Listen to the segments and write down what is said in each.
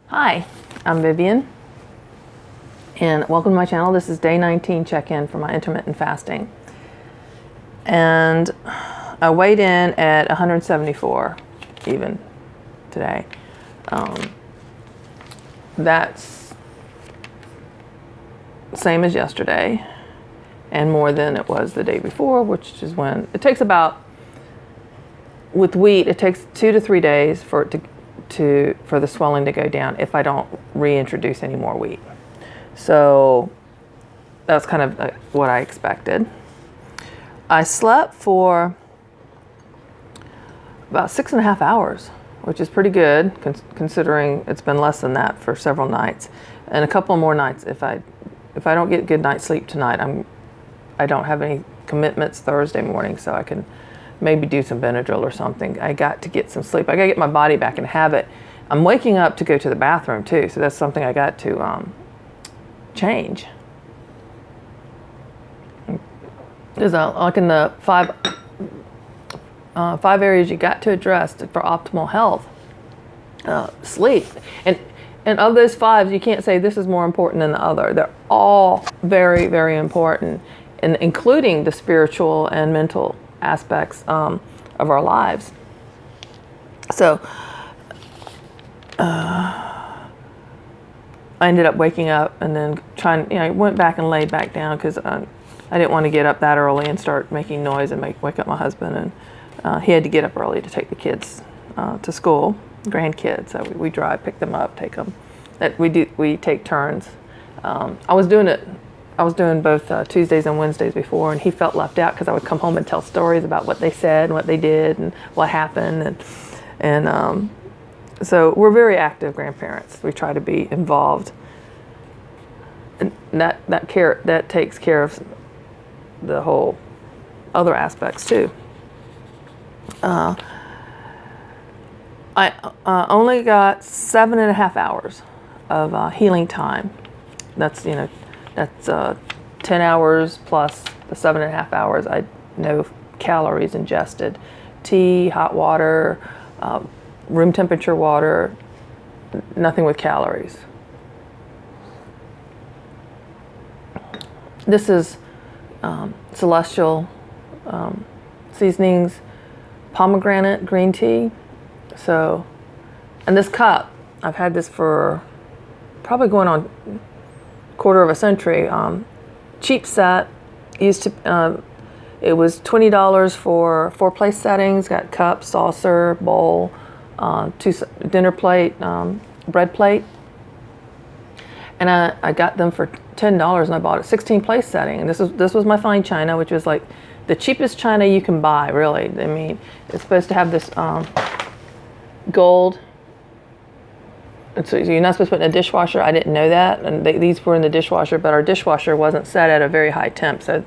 Hi, I'm Vivian, and welcome to my channel. This is day 19 check-in for my intermittent fasting. And I weighed in at 174 even today. That's same as yesterday and more than it was the day before, which is when it takes about, with wheat, it takes 2 to 3 days for it for the swelling to go down if I don't reintroduce any more wheat. So that's kind of what I expected. I slept for about 6.5 hours, which is pretty good considering it's been less than that for several nights. And a couple more nights, if I don't get good night's sleep tonight, I don't have any commitments Thursday morning, so I can maybe do some Benadryl or something. I got to get some sleep. I got to get my body back in habit. I'm waking up to go to the bathroom too, so that's something I got to change. There's like in the five areas you got to address for optimal health. Sleep, and of those 5, you can't say this is more important than the other. They're all very, very important, and including the spiritual and mental aspects of our lives. So I ended up waking up and then I went back and laid back down because I didn't want to get up that early and start making noise and wake up my husband. And he had to get up early to take the kids to school, grandkids. So we drive, pick them up, take them. We take turns. I was doing both Tuesdays and Wednesdays before, and he felt left out because I would come home and tell stories about what they said and what they did and what happened, and so we're very active grandparents. We try to be involved, and that takes care of the whole other aspects too. I only got 7.5 hours of healing time. That's 10 hours plus the 7.5 hours. No calories ingested. Tea, hot water, room temperature water, nothing with calories. This is celestial seasonings, pomegranate green tea. So, and this cup, I've had this for probably going on quarter of a century. Cheap set. Used to it was $20 for 4 place settings. Got cup, saucer, bowl, 2 dinner plate, bread plate, and I got them for $10, and I bought a 16 place setting. And this was my fine china, which was like the cheapest china you can buy, really. I mean, it's supposed to have this gold. And so you're not supposed to put it in a dishwasher. I didn't know that, and these were in the dishwasher, but our dishwasher wasn't set at a very high temp, so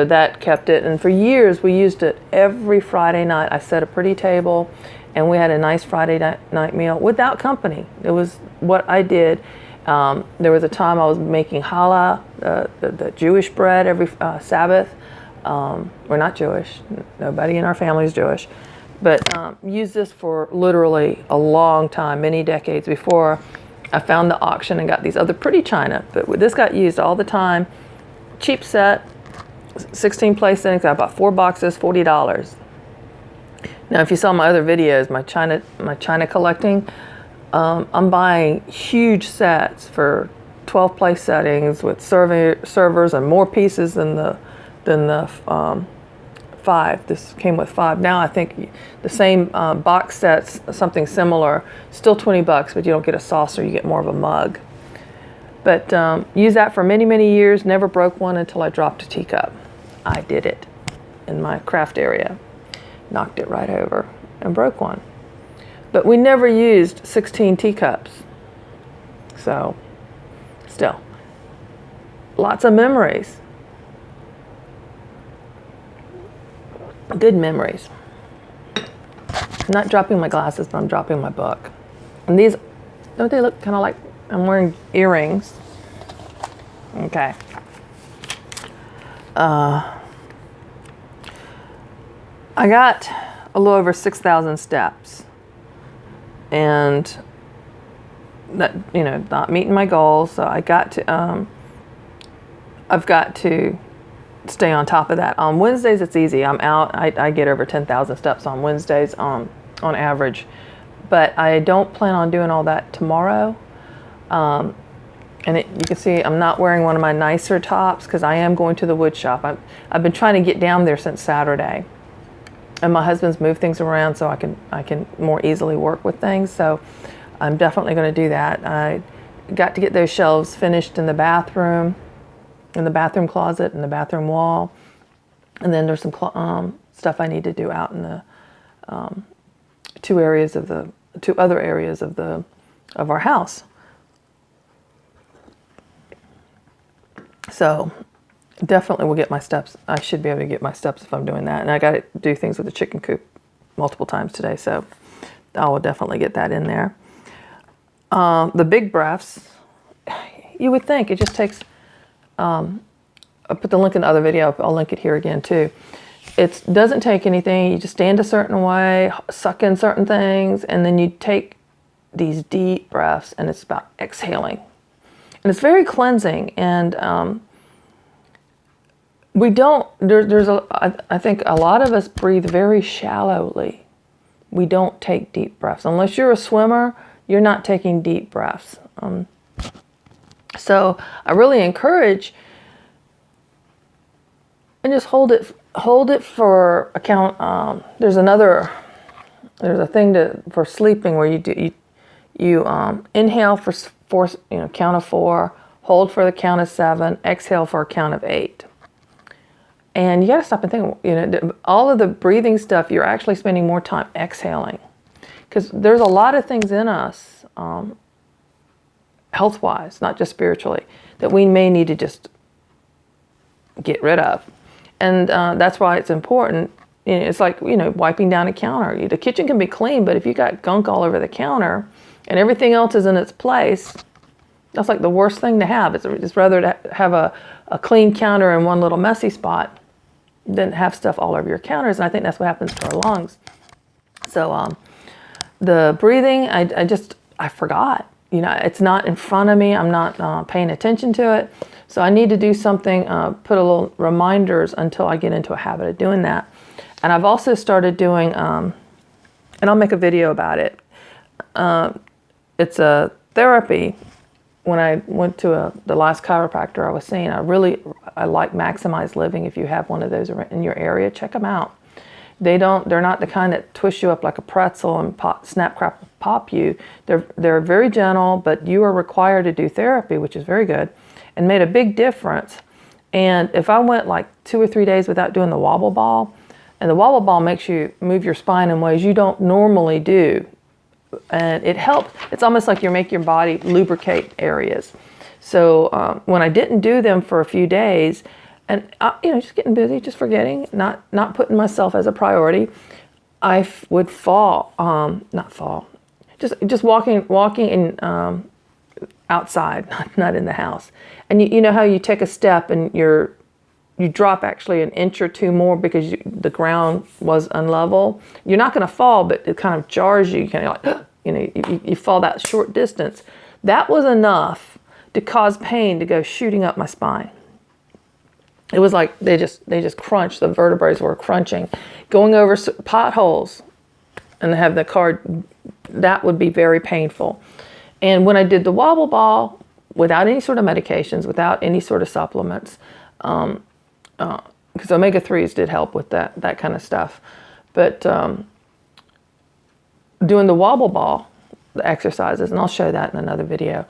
that kept it. And for years, we used it every Friday night. I set a pretty table, and we had a nice Friday night meal without company. It was what I did. There was a time I was making challah, the Jewish bread, every Sabbath. We're not Jewish. Nobody in our family is Jewish. But used this for literally a long time, many decades before I found the auction and got these other pretty china. But this got used all the time. Cheap set, 16 place settings. I bought 4 boxes, $40. Now, if you saw my other videos, my china collecting, I'm buying huge sets for 12 place settings with servers and more pieces than the 5. This came with 5. Now I think the same box sets, something similar, still $20, but you don't get a saucer, you get more of a mug. But used that for many, many years, never broke one until I dropped a teacup. I did it in my craft area, knocked it right over and broke one. But we never used 16 teacups. So still, lots of memories. Good memories. I'm not dropping my glasses, but I'm dropping my book. And these, don't they look kind of like I'm wearing earrings? Okay. I got a little over 6,000 steps. And that, not meeting my goals. So I've got to stay on top of that. On Wednesdays, it's easy. I'm out. I get over 10,000 steps on Wednesdays on average. But I don't plan on doing all that tomorrow. And you can see I'm not wearing one of my nicer tops because I am going to the wood shop. I've been trying to get down there since Saturday. And my husband's moved things around so I can more easily work with things. So I'm definitely going to do that. I got to get those shelves finished in the bathroom closet, and the bathroom wall. And then there's some stuff I need to do out in the two other areas of our house. So definitely will get my steps. I should be able to get my steps if I'm doing that. And I got to do things with the chicken coop multiple times today. So I will definitely get that in there. The big breaths, you would think it just takes, I'll put the link in the other video. I'll link it here again too. It doesn't take anything. You just stand a certain way, suck in certain things, and then you take these deep breaths, and it's about exhaling. And it's very cleansing. And I think a lot of us breathe very shallowly. We don't take deep breaths. Unless you're a swimmer, you're not taking deep breaths. So I really encourage, and just hold it for account. There's a thing for sleeping where you inhale for count of 4, hold for the count of 7, exhale for a count of 8. And you got to stop and think, all of the breathing stuff, you're actually spending more time exhaling. Because there's a lot of things in us, health-wise, not just spiritually, that we may need to just get rid of. And that's why it's important. It's like, wiping down a counter. The kitchen can be clean, but if you got gunk all over the counter and everything else is in its place, that's like the worst thing to have. It's rather to have a clean counter in one little messy spot than have stuff all over your counters. And I think that's what happens to our lungs. So the breathing, I forgot. It's not in front of me. I'm not paying attention to it. So I need to do something, put a little reminders until I get into a habit of doing that. And I've also started doing, and I'll make a video about it. It's a therapy. When I went to the last chiropractor I was seeing, I like Maximize Living. If you have one of those in your area, check them out. They're not the kind that twist you up like a pretzel and snap, crackle, pop you. They're very gentle, but you are required to do therapy, which is very good, and made a big difference. And if I went like 2 or 3 days without doing the wobble ball, and the wobble ball makes you move your spine in ways you don't normally do. And it helps. It's almost like you make your body lubricate areas. So when I didn't do them for a few days, and just getting busy, just forgetting, not putting myself as a priority, I would fall. Not fall. Just walking in outside, not in the house. And you know how you take a step and you drop actually an inch or two more because the ground was unlevel. You're not going to fall, but it kind of jars you. You kind of like, you fall that short distance. That was enough to cause pain to go shooting up my spine. It was like they just crunched. The vertebrae were crunching, going over potholes, and have the car. That would be very painful. And when I did the wobble ball without any sort of medications, without any sort of supplements, because omega-3s did help with that kind of stuff. But doing the wobble ball, the exercises, and I'll show that in another video,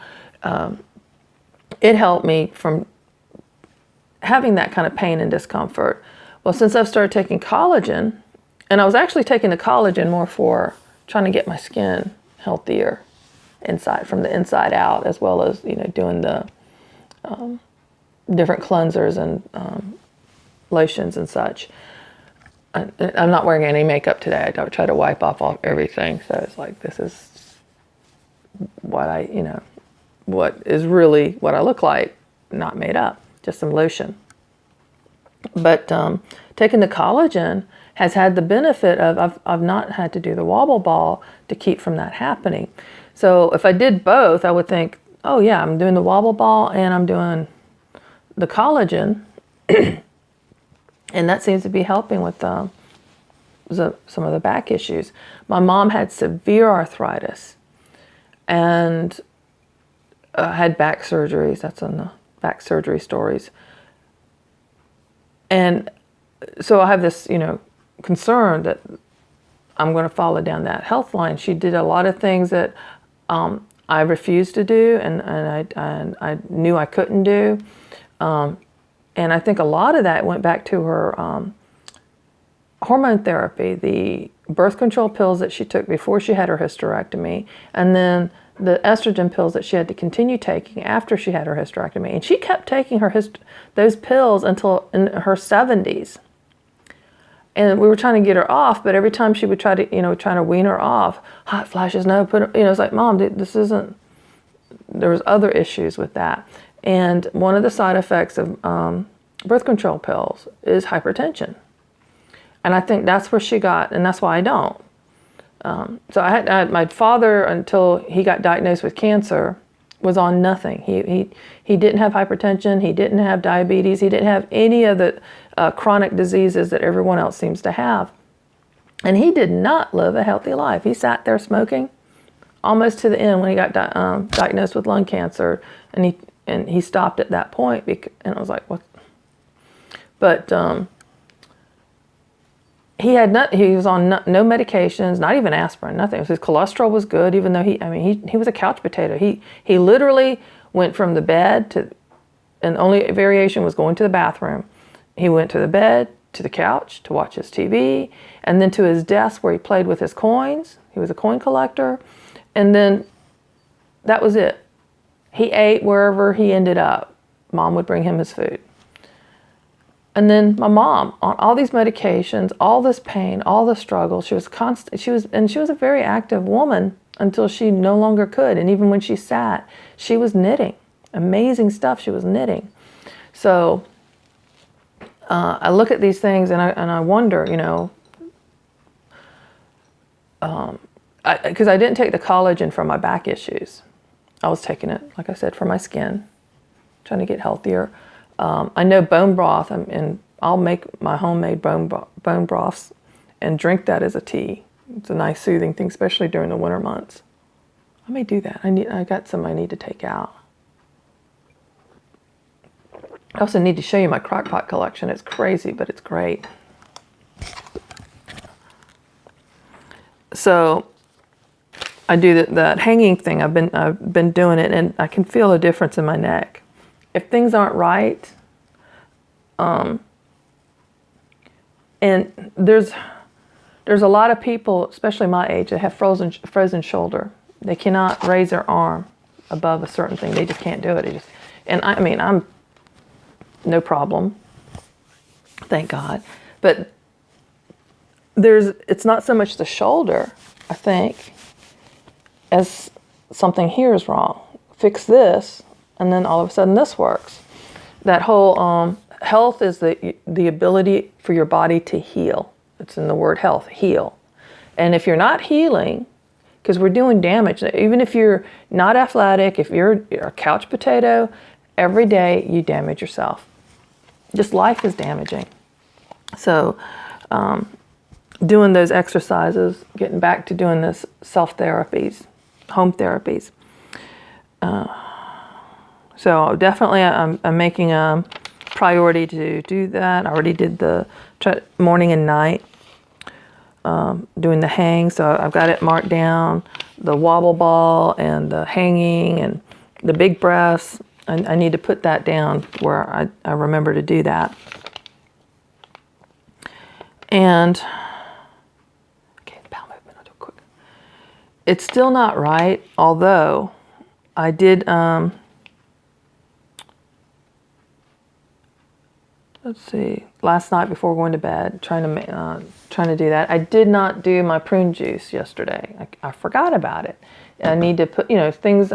it helped me from having that kind of pain and discomfort. Well, since I've started taking collagen, and I was actually taking the collagen more for trying to get my skin healthier from the inside out, as well as doing the different cleansers and lotions and such. I'm not wearing any makeup today. I try to wipe off everything. So it's like, this is what what is really what I look like, not made up, just some lotion. But taking the collagen has had the benefit of I've not had to do the wobble ball to keep from that happening. So if I did both, I would think, oh yeah, I'm doing the wobble ball and I'm doing the collagen, and that seems to be helping with some of the back issues. My mom had severe arthritis and had back surgeries. That's on the back surgery stories. And so I have this, concern that I'm going to follow down that health line. She did a lot of things that I refused to do, and I knew I couldn't do. And I think a lot of that went back to her hormone therapy, the birth control pills that she took before she had her hysterectomy, and then the estrogen pills that she had to continue taking after she had her hysterectomy. And she kept taking those pills until in her 70s. And we were trying to get her off, but every time she would try to wean her off, hot flashes, no, it's like, Mom, this isn't, there was other issues with that. And one of the side effects of birth control pills is hypertension. And I think that's where she got, and that's why I don't. So I had my father, until he got diagnosed with cancer, was on nothing. He didn't have hypertension, he didn't have diabetes, he didn't have any of the chronic diseases that everyone else seems to have. And he did not live a healthy life. He sat there smoking almost to the end when he got diagnosed with lung cancer, and he stopped at that point. And I was like, what? But he was on no medications, not even aspirin, nothing. His cholesterol was good, even though he was a couch potato. He literally went from the bed and the only variation was going to the bathroom. He went to the bed, to the couch to watch his TV, and then to his desk where he played with his coins. He was a coin collector. And then that was it. He ate wherever he ended up. Mom would bring him his food. And then my mom, on all these medications, all this pain, all the struggle, she was constant. She was a very active woman until she no longer could. And even when she sat, she was knitting. Amazing stuff she was knitting. So I look at these things and I wonder, because I didn't take the collagen for my back issues. I was taking it, like I said, for my skin, trying to get healthier. I know bone broth, and I'll make my homemade bone broths and drink that as a tea. It's a nice soothing thing, especially during the winter months. I may do that. I got some I need to take out. I also need to show you my crock pot collection. It's crazy, but it's great. So I do that hanging thing. I've been doing it, and I can feel a difference in my neck. If things aren't right, and there's a lot of people, especially my age, that have frozen shoulder. They cannot raise their arm above a certain thing. They just can't do it. I'm no problem, thank God. But it's not so much the shoulder, I think, as something here is wrong. Fix this, and then all of a sudden this works. That whole health is the ability for your body to heal. It's in the word health, heal. And if you're not healing, because we're doing damage, even if you're not athletic, if you're a couch potato, every day you damage yourself. Just life is damaging. So doing those exercises, getting back to doing this self-therapies, home therapies. So definitely I'm making a priority to do that. I already did the morning and night, doing the hang. So I've got it marked down, the wobble ball and the hanging and the big breaths. I need to put that down where I remember to do that. And, okay, the bowel movement, I'll do it quick. It's still not right, although I did, let's see, last night before going to bed, trying to do that. I did not do my prune juice yesterday. I forgot about it. I need to put, things,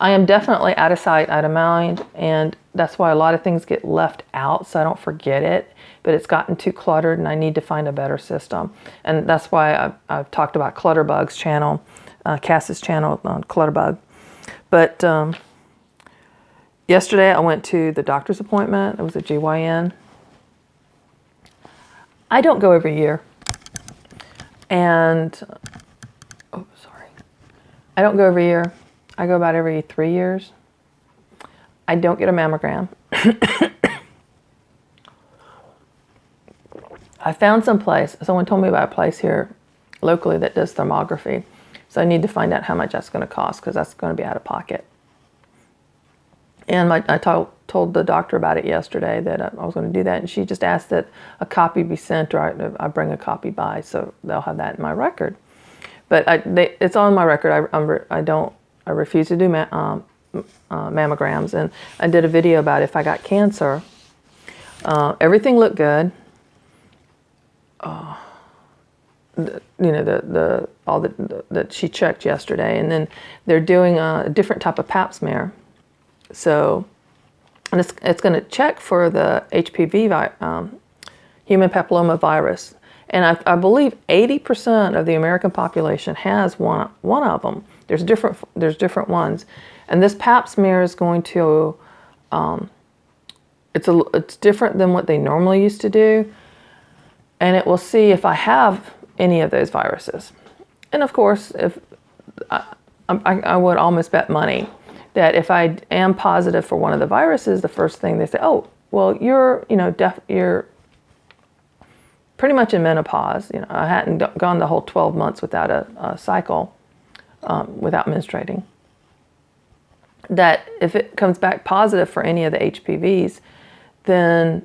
I am definitely out of sight, out of mind, and that's why a lot of things get left out so I don't forget it, but it's gotten too cluttered and I need to find a better system. And that's why I've talked about Clutterbugs channel. Cass's channel on Clutterbug. But yesterday I went to the doctor's appointment. It was a GYN. I don't go every year. And, oh, sorry. I don't go every year. I go about every 3 years. I don't get a mammogram. I found someone told me about a place here locally that does thermography. So I need to find out how much that's going to cost, because that's going to be out of pocket. And I told the doctor about it yesterday, that I was going to do that. And she just asked that a copy be sent, or I bring a copy by, so they'll have that in my record. But it's on my record. I refuse to do mammograms. And I did a video about if I got cancer. Everything looked good. That she checked yesterday, and then they're doing a different type of pap smear. So, and it's going to check for the HPV, human papilloma virus, and I believe 80% of the American population has one of them. There's different ones, and this pap smear is going to, it's different than what they normally used to do. And it will see if I have any of those viruses. And of course, if I would almost bet money that if I am positive for one of the viruses, the first thing they say, oh, well, you're pretty much in menopause. I hadn't gone the whole 12 months without a cycle, without menstruating. That if it comes back positive for any of the HPVs, then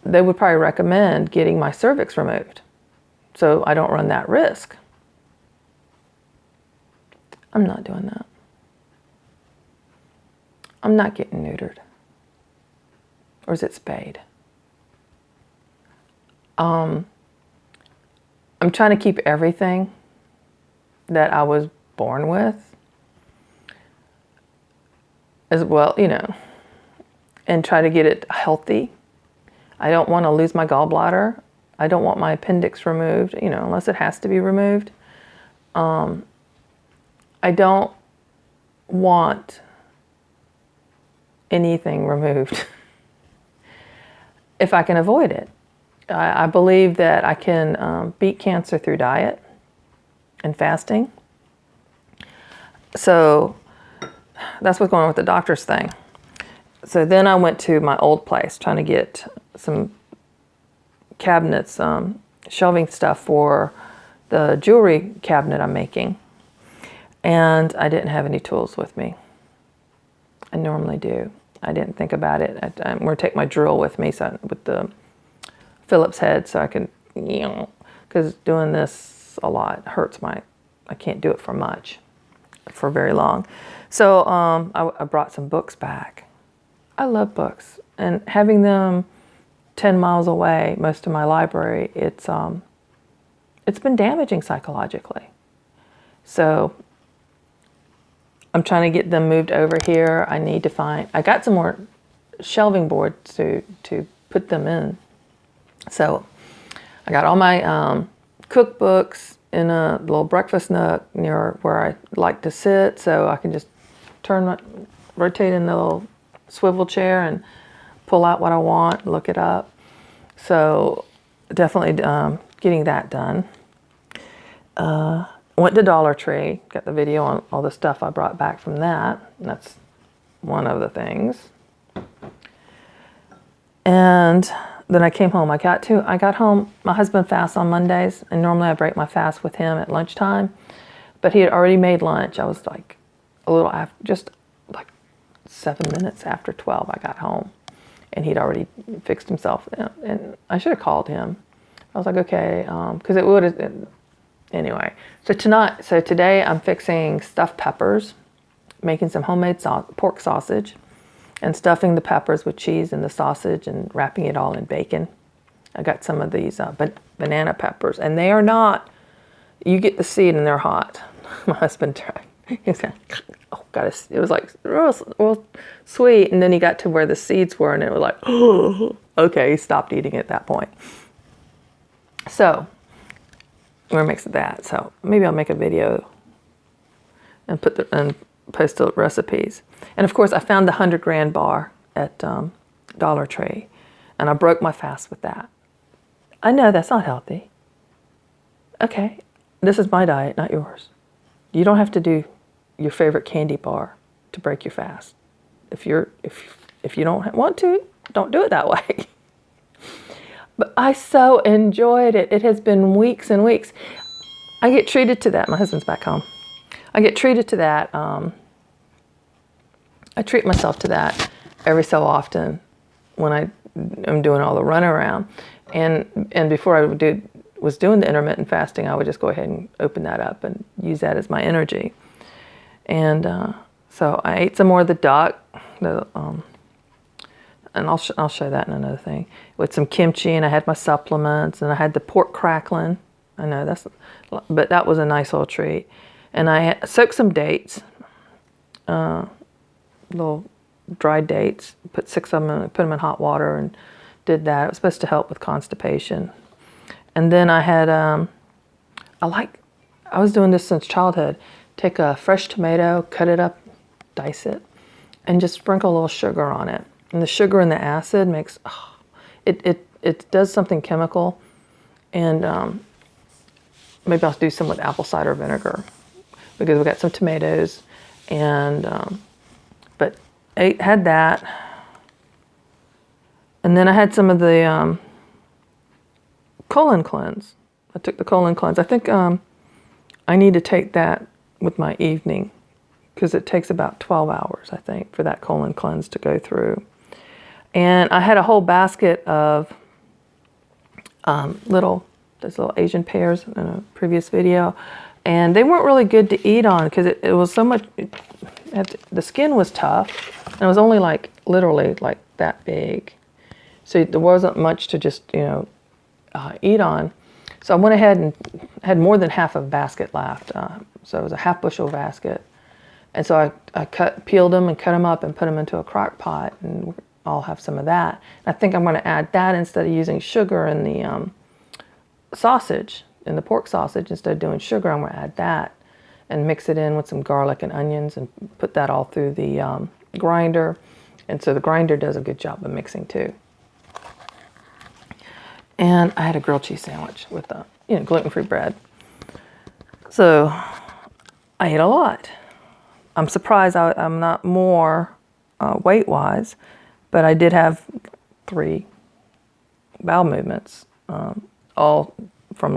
they would probably recommend getting my cervix removed, so I don't run that risk. I'm not doing that. I'm not getting neutered. Or is it spayed? I'm trying to keep everything that I was born with as well, and try to get it healthy. I don't want to lose my gallbladder. I don't want my appendix removed, unless it has to be removed. I don't want anything removed if I can avoid it. I believe that I can beat cancer through diet and fasting. So that's what's going on with the doctor's thing. So then I went to my old place trying to get some cabinets, shelving stuff for the jewelry cabinet I'm making. And I didn't have any tools with me. I normally do. I didn't think about it. I'm going to take my drill with me, with the Phillips head, so I can, because doing this a lot hurts I can't do it for very long. So I brought some books back. I love books, and having them 10 miles away, most of my library, it's been damaging psychologically. So I'm trying to get them moved over here. I got some more shelving boards to put them in. So I got all my cookbooks in a little breakfast nook near where I like to sit, so I can just rotate in the little swivel chair and pull out what I want, look it up. So definitely getting that done. Went to Dollar Tree, got the video on all the stuff I brought back from that. That's one of the things. And then I came home. I got home. My husband fasts on Mondays, and normally I break my fast with him at lunchtime. But he had already made lunch. I was like a little after, just like 7 minutes after 12 I got home. And he'd already fixed himself. And I should have called him. I was like, okay, because it would have, anyway. So today I'm fixing stuffed peppers, making some homemade pork sausage, and stuffing the peppers with cheese and the sausage and wrapping it all in bacon. I got some of these banana peppers, and they are not, you get the seed and they're hot. My husband tried. He said, oh God, it was like real sweet. And then he got to where the seeds were, and it was like, oh, okay, he stopped eating it at that point. So we're gonna mix that. So maybe I'll make a video and post the recipes. And of course, I found the 100-gram bar at Dollar Tree, and I broke my fast with that. I know that's not healthy. Okay, this is my diet, not yours. You don't have to do your favorite candy bar to break your fast. If you don't want to, don't do it that way. But I so enjoyed it. It has been weeks and weeks. I get treated to that. My husband's back home. I get treated to that. I treat myself to that every so often when I'm doing all the runaround. And before I was doing the intermittent fasting, I would just go ahead and open that up and use that as my energy. And so I ate some more of the duck, and I'll show that in another thing, with some kimchi, and I had my supplements, and I had the pork crackling. I know but that was a nice little treat. And I soaked some dates, little dried dates, put 6 of them in, put them in hot water and did that. It was supposed to help with constipation. And then I had, I was doing this since childhood. Take a fresh tomato, cut it up, dice it, and just sprinkle a little sugar on it. And the sugar and the acid makes, it does something chemical. And maybe I'll do some with apple cider vinegar, because we got some tomatoes, and but I had that. And then I had some of the colon cleanse. I took the colon cleanse. I think I need to take that with my evening, because it takes about 12 hours, I think, for that colon cleanse to go through. And I had a whole basket of those little Asian pears in a previous video. And they weren't really good to eat on, because it was so much, the skin was tough, and it was only literally like that big. So there wasn't much to just, eat on. So I went ahead and had more than half a basket left. So it was a half bushel basket. And so I peeled them and cut them up and put them into a crock pot, and I'll have some of that. And I think I'm going to add that instead of using sugar in the sausage, in the pork sausage. Instead of doing sugar, I'm going to add that and mix it in with some garlic and onions and put that all through the grinder. And so the grinder does a good job of mixing too. And I had a grilled cheese sandwich with gluten-free bread. So I ate a lot. I'm surprised I'm not more weight-wise, but I did have 3 bowel movements, all from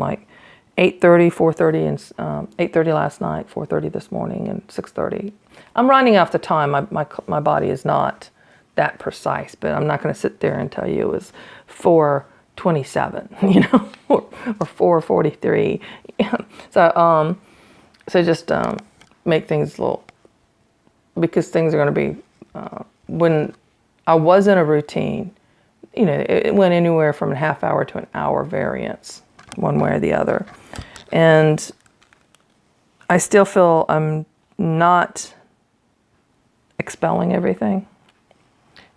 8:30, 4:30, and 8:30 last night, 4:30 this morning, and 6:30. I'm running off the time. My body is not that precise, but I'm not going to sit there and tell you it was 4:27, or 4:43. So just make things a little, because things are going to be, when I was in a routine, it went anywhere from a half hour to an hour variance, one way or the other. And I still feel I'm not expelling everything.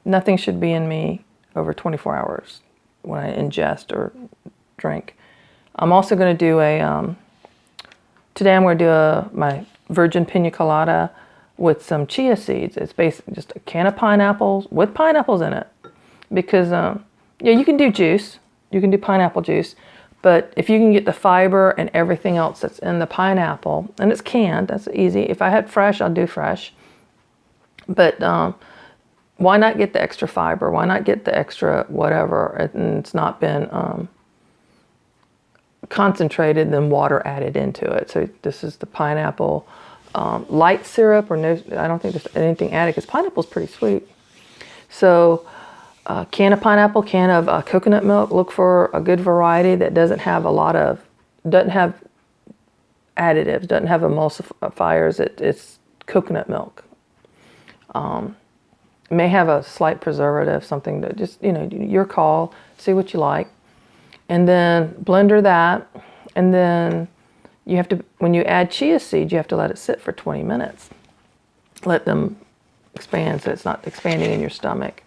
Nothing should be in me over 24 hours when I ingest or drink. I'm also going to do today I'm going to do my virgin pina colada with some chia seeds. It's basically just a can of pineapples with pineapples in it. Because, you can do juice. You can do pineapple juice. But if you can get the fiber and everything else that's in the pineapple, and it's canned, that's easy. If I had fresh, I'll do fresh. But why not get the extra fiber? Why not get the extra whatever? And it's not been concentrated, then water added into it. So this is the pineapple light syrup, or no, I don't think there's anything added, because pineapple's pretty sweet. So can of pineapple, can of coconut milk. Look for a good variety that doesn't have doesn't have additives, doesn't have emulsifiers. It's coconut milk. May have a slight preservative, something that just, your call, see what you like. And then blender that. And then you have to, when you add chia seeds, you have to let it sit for 20 minutes. Let them expand so it's not expanding in your stomach.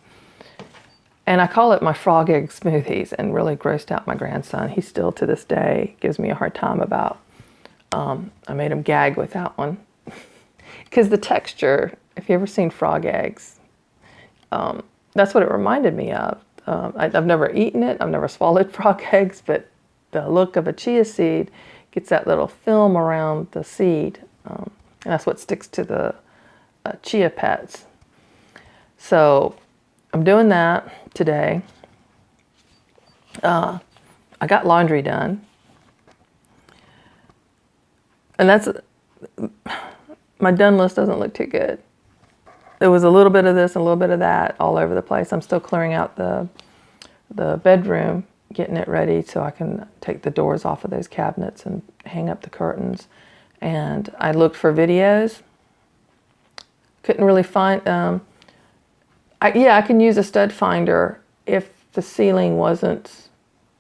And I call it my frog egg smoothies, and really grossed out my grandson. He still, to this day, gives me a hard time about, I made him gag with that one. because the texture, if you ever seen frog eggs, that's what it reminded me of. I've never eaten it, I've never swallowed frog eggs, but the look of a chia seed gets that little film around the seed, and that's what sticks to the chia pets. So I'm doing that today. I got laundry done. And that's, my done list doesn't look too good. There was a little bit of this and a little bit of that all over the place. I'm still clearing out the bedroom, getting it ready so I can take the doors off of those cabinets and hang up the curtains. And I looked for videos. Couldn't really find, I can use a stud finder if the ceiling wasn't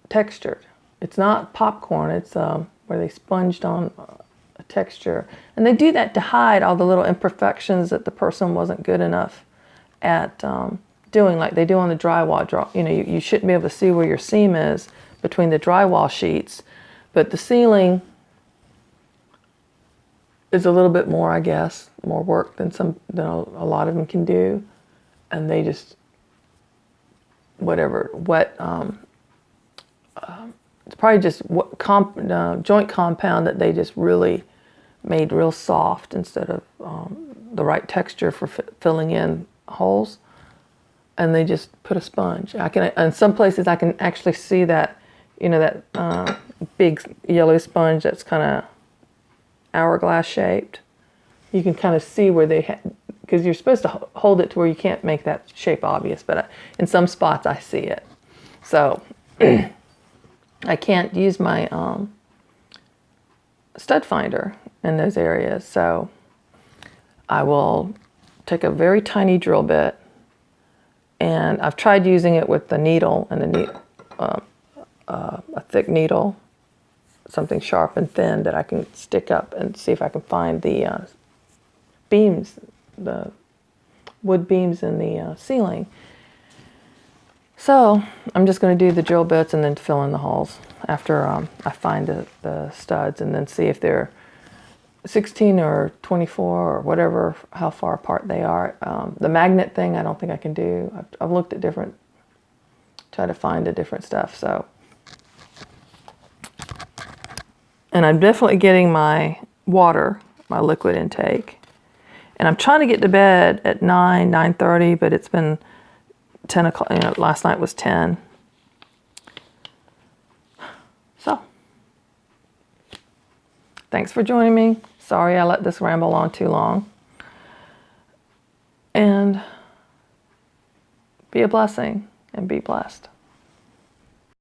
textured. It's not popcorn, it's where they sponged on a texture. And they do that to hide all the little imperfections that the person wasn't good enough at doing, like they do on the drywall. You shouldn't be able to see where your seam is between the drywall sheets, but the ceiling is a little bit more, I guess, more work than a lot of them can do. And they just, it's probably just joint compound that they just really made real soft instead of the right texture for filling in holes. And they just put a sponge. In some places I can actually see that, that big yellow sponge that's kind of hourglass shaped. You can kind of see where they because you're supposed to hold it to where you can't make that shape obvious, but in some spots I see it. So I can't use my stud finder in those areas. So I will take a very tiny drill bit, and I've tried using it with the needle and a thick needle, something sharp and thin that I can stick up and see if I can find the beams, the wood beams in the ceiling. So I'm just going to do the drill bits and then fill in the holes after I find the studs, and then see if they're 16 or 24 or whatever, how far apart they are. The magnet thing I don't think I can do. I've looked at try to find the different stuff. So, and I'm definitely getting my water, my liquid intake. And I'm trying to get to bed at 9:30, but it's been 10 o'clock. Last night was 10. So, thanks for joining me. Sorry I let this ramble on too long. And be a blessing and be blessed.